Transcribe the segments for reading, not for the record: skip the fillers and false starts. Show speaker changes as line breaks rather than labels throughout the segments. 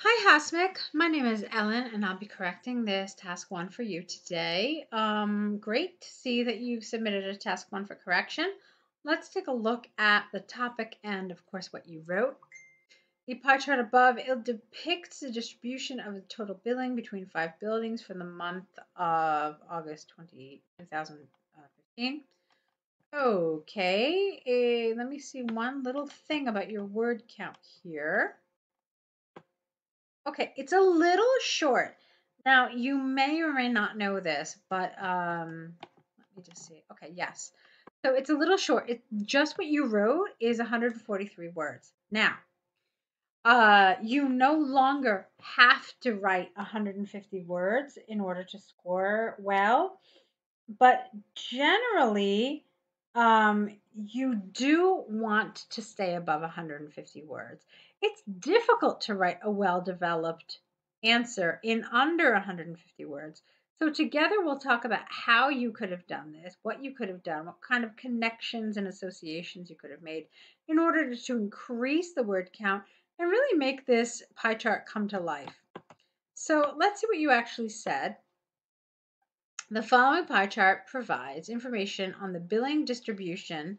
Hi Hasmik, my name is Ellen and I'll be correcting this task 1 for you today. Great to see that you've submitted a task 1 for correction. Let's take a look at the topic and of course what you wrote. The pie chart above, it depicts the distribution of the total billing between 5 buildings for the month of August 2015. Okay, let me see one little thing about your word count here. Okay, it's a little short. Now, you may or may not know this, but let me just see. Okay, yes. So it's a little short. Just what you wrote is 143 words. Now, you no longer have to write 150 words in order to score well, but generally, you do want to stay above 150 words. It's difficult to write a well-developed answer in under 150 words. So together we'll talk about how you could have done this, what you could have done, what kind of connections and associations you could have made in order to increase the word count and really make this pie chart come to life. So let's see what you actually said. The following pie chart provides information on the billing distribution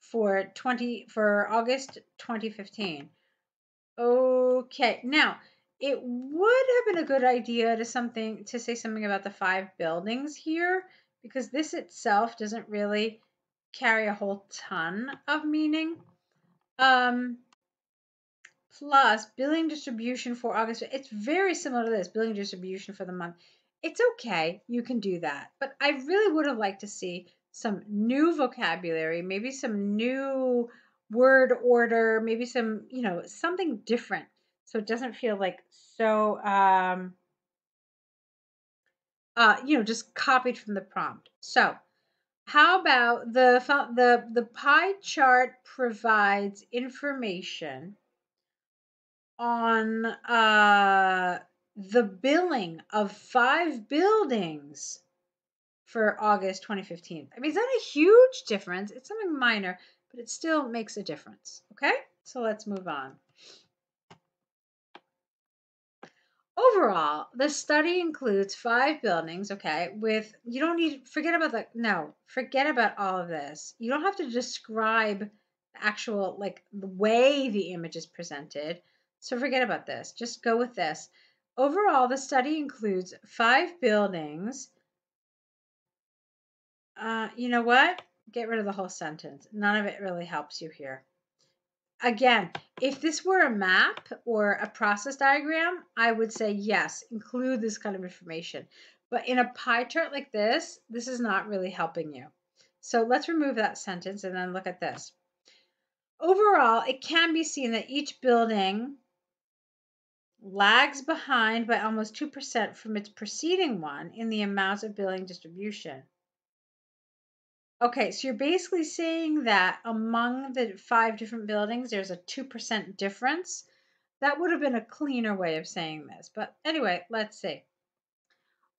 for August 2015. Okay, now it would have been a good idea to say something about the 5 buildings here, because this itself doesn't really carry a whole ton of meaning. Plus billing distribution for August. It's very similar to this billing distribution for the month. It's okay, you can do that, but I really would have liked to see some new vocabulary, maybe some new word order, maybe some, something different, so it doesn't feel like so just copied from the prompt. So how about the pie chart provides information on the billing of 5 buildings for August 2015. I mean, it's not a huge difference. It's something minor, but it still makes a difference. Okay, so let's move on. Overall, the study includes 5 buildings, okay, you don't need, forget about all of this. You don't have to describe the actual, the way the image is presented. So forget about this. Just go with this. Overall, the study includes 5 buildings. You know what? Get rid of the whole sentence. None of it really helps you here. Again, if this were a map or a process diagram, I would say yes, include this kind of information. But in a pie chart like this is not really helping you. So let's remove that sentence and then look at this. Overall, it can be seen that each building lags behind by almost 2% from its preceding one in the amount of billing distribution. Okay, so you're basically saying that among the 5 different buildings, there's a 2% difference. That would have been a cleaner way of saying this. But anyway, let's see.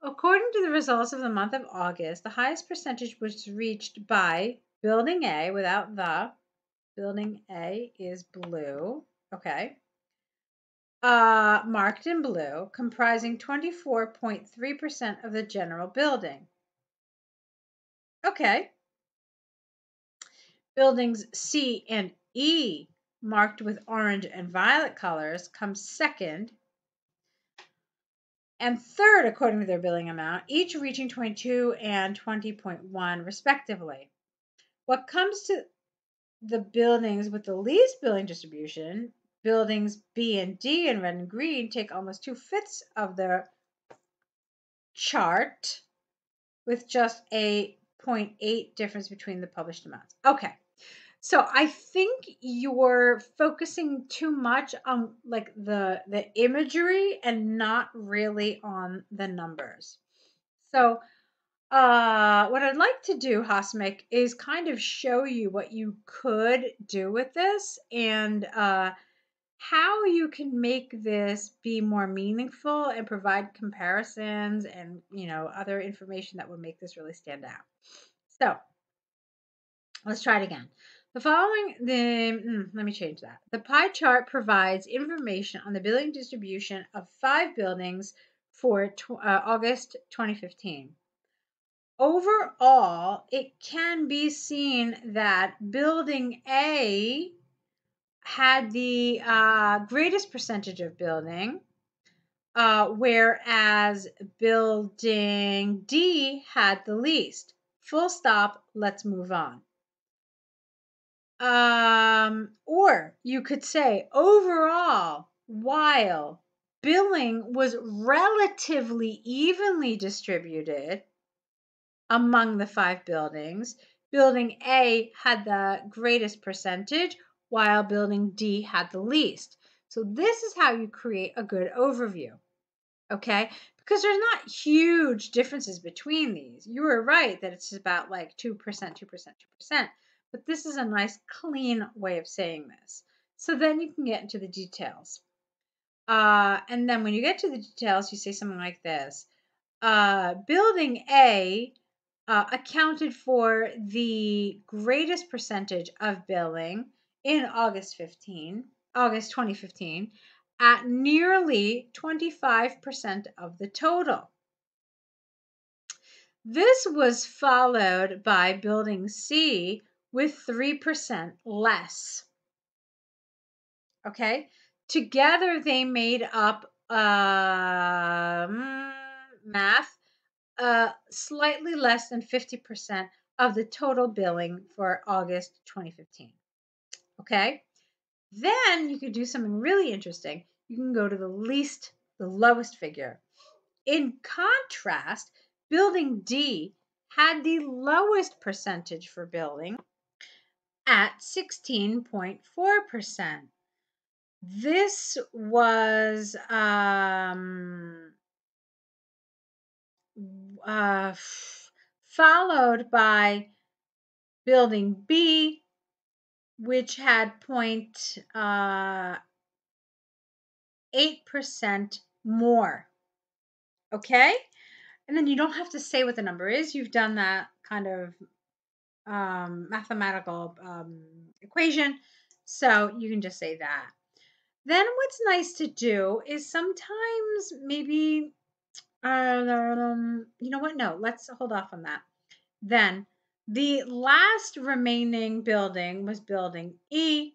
According to the results of the month of August, the highest percentage was reached by Building A without the. Building A is blue. Okay. Marked in blue, comprising 24.3% of the general building. Okay. Buildings C and E, marked with orange and violet colors, come second and third according to their billing amount, each reaching 22 and 20.1 respectively. What comes to the buildings with the least billing distribution, buildings B and D in red and green take almost 2/5 of their chart with just a 0.8 difference between the published amounts. Okay. So I think you're focusing too much on the imagery and not really on the numbers. So what I'd like to do, Hasmik, is kind of show you what you could do with this and how you can make this be more meaningful and provide comparisons and other information that would make this really stand out. So let's try it again. The following, let me change that. The pie chart provides information on the building distribution of 5 buildings for August 2015. Overall, it can be seen that building A had the greatest percentage of building, whereas building D had the least. Full stop, let's move on. Or you could say overall, while billing was relatively evenly distributed among the 5 buildings, building A had the greatest percentage, while building D had the least. So this is how you create a good overview, okay? Because there's not huge differences between these. You were right that it's about like 2%, 2%, 2%. But this is a nice, clean way of saying this. So then you can get into the details. And then when you get to the details, you say something like this. Building A accounted for the greatest percentage of billing in August 2015, at nearly 25% of the total. This was followed by building C with 3% less. Okay, together they made up math slightly less than 50% of the total billing for August 2015. Okay, then you could do something really interesting. You can go to the lowest figure. In contrast, building D had the lowest percentage for billing at 16.4%. This was followed by building B, which had 0.8% more. Okay? And then you don't have to say what the number is. You've done that kind of mathematical equation. So you can just say that. Then what's nice to do is sometimes maybe, you know what? No, let's hold off on that. Then the last remaining building was building E,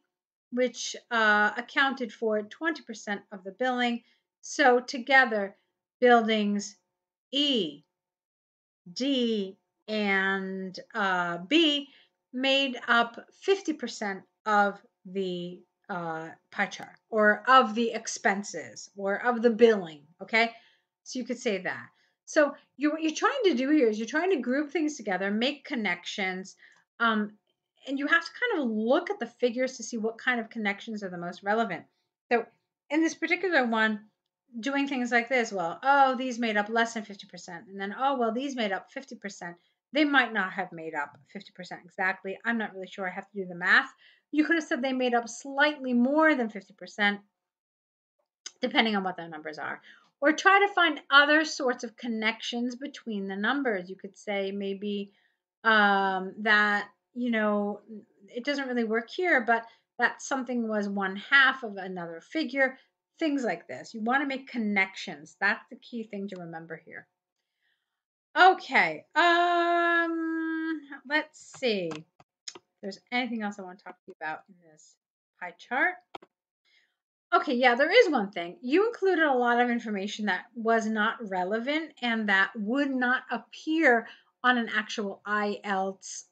which accounted for 20% of the billing. So together, buildings E, D, and B made up 50% of the pie chart, or of the expenses, or of the billing. Okay, so you could say that. So what you're trying to do here is you're trying to group things together, make connections, and you have to kind of look at the figures to see what kind of connections are the most relevant. So in this particular one, doing things like this, well, oh, these made up less than 50%. And then, oh, well, these made up 50%. They might not have made up 50% exactly. I'm not really sure. I have to do the math. You could have said they made up slightly more than 50%, depending on what their numbers are. Or try to find other sorts of connections between the numbers. You could say maybe that, it doesn't really work here, but that something was 1/2 of another figure. Things like this. You want to make connections. That's the key thing to remember here. Okay. Let's see if there's anything else I want to talk to you about in this pie chart. Okay, yeah, there is one thing. You included a lot of information that was not relevant and that would not appear on an actual IELTS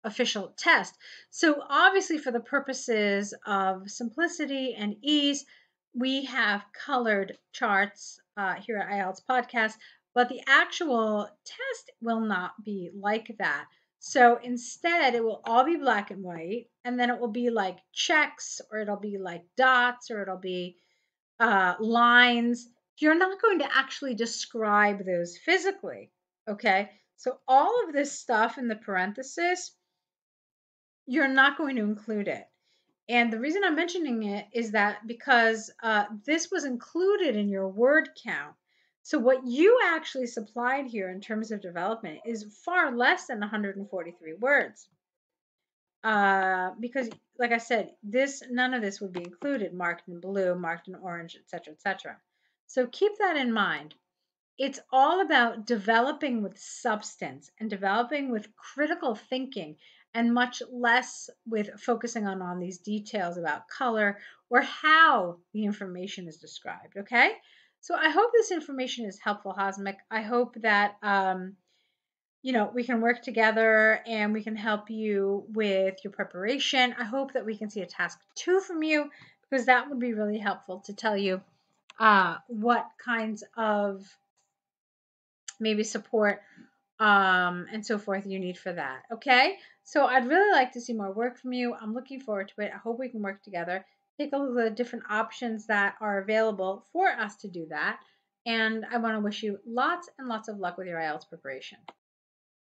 official test. So obviously, for the purposes of simplicity and ease, we have colored charts here at IELTS Podcast, but the actual test will not be like that. So instead, it will all be black and white, and then it will be like checks, or it'll be like dots, or it'll be lines. You're not going to actually describe those physically, okay? So all of this stuff in the parenthesis, you're not going to include it. And the reason I'm mentioning it is that because this was included in your word count. So what you actually supplied here in terms of development is far less than 143 words. because like I said, none of this would be included, marked in blue, marked in orange, etc., etc. So keep that in mind. It's all about developing with substance and developing with critical thinking and much less with focusing on all these details about color or how the information is described. Okay. So I hope this information is helpful, Hasmik. I hope that, we can work together and we can help you with your preparation. I hope that we can see a task 2 from you, because that would be really helpful to tell you what kinds of maybe support and so forth you need for that. Okay, so I'd really like to see more work from you. I'm looking forward to it. I hope we can work together, take a look at the different options that are available for us to do that, and I want to wish you lots and lots of luck with your IELTS preparation.